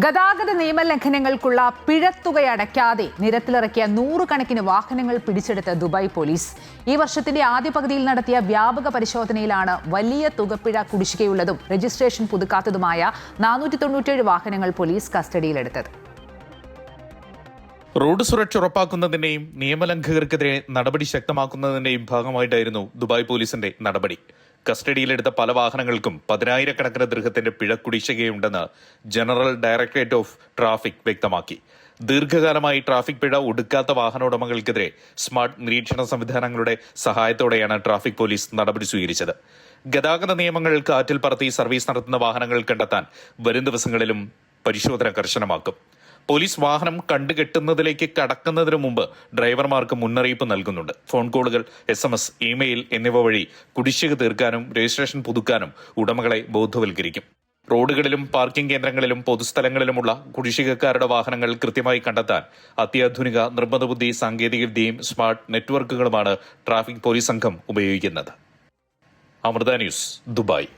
ഗതാഗത നിയമലംഘനങ്ങൾക്കുള്ള പിഴത്തുകയടയ്ക്കാതെ നിരത്തിലിറക്കിയ നൂറുകണക്കിന് വാഹനങ്ങൾ പിടിച്ചെടുത്ത ദുബായ് പോലീസ്. ഈ വർഷത്തിന്റെ ആദ്യ പകുതിയിൽ നടത്തിയ വ്യാപക പരിശോധനയിലാണ് വലിയ തുകപ്പിഴ കുടിശ്ശികയുള്ളതും രജിസ്ട്രേഷൻ പുതുക്കാത്തതുമായ 497 വാഹനങ്ങൾ പോലീസ് കസ്റ്റഡിയിലെടുത്തത്. റോഡ് സുരക്ഷ ഉറപ്പാക്കുന്നതിന്റെയും നിയമലംഘകർക്കെതിരെ നടപടി ശക്തമാക്കുന്നതിന്റെയും ഭാഗമായിട്ടായിരുന്നു ദുബായ് പോലീസിന്റെ നടപടി. കസ്റ്റഡിയിലെടുത്ത പല വാഹനങ്ങൾക്കും 10,000-കണക്കിന് ദിർഹത്തിന്റെ പിഴ കുടിശ്ശികയുണ്ടെന്ന് ജനറൽ ഡയറക്ടറേറ്റ് ഓഫ് ട്രാഫിക് വ്യക്തമാക്കി. ദീർഘകാലമായി ട്രാഫിക് പിഴ ഒടുക്കാത്ത വാഹന ഉടമകൾക്കെതിരെ സ്മാർട്ട് നിരീക്ഷണ സംവിധാനങ്ങളുടെ സഹായത്തോടെയാണ് ട്രാഫിക് പോലീസ് നടപടി സ്വീകരിച്ചത്. ഗതാഗത നിയമങ്ങൾ കാറ്റിൽ പറത്തി സർവീസ് നടത്തുന്ന വാഹനങ്ങൾ കണ്ടെത്താൻ വരും ദിവസങ്ങളിലും പരിശോധന കർശനമാക്കും. പോലീസ് വാഹനം കണ്ടുകെട്ടുന്നതിലേക്ക് കടക്കുന്നതിനു മുമ്പ് ഡ്രൈവർമാർക്ക് മുന്നറിയിപ്പ് നൽകുന്നുണ്ട്. ഫോൺ കോളുകൾ, SMS, ഇമെയിൽ എന്നിവ വഴി കുടിശ്ശിക തീർക്കാനും രജിസ്ട്രേഷൻ പുതുക്കാനും ഉടമകളെ ബോധവൽക്കരിക്കും. റോഡുകളിലും പാർക്കിംഗ് കേന്ദ്രങ്ങളിലും പൊതുസ്ഥലങ്ങളിലുമുള്ള കുടിശ്ശികക്കാരുടെ വാഹനങ്ങൾ കൃത്യമായി കണ്ടെത്താൻ അത്യാധുനിക നിർമ്മിതബുദ്ധി സാങ്കേതികവിദ്യയും സ്മാർട്ട് നെറ്റ്വർക്കുകളുമാണ് ട്രാഫിക് പോലീസ് സംഘം ഉപയോഗിക്കുന്നത്. Amrita news, Dubai.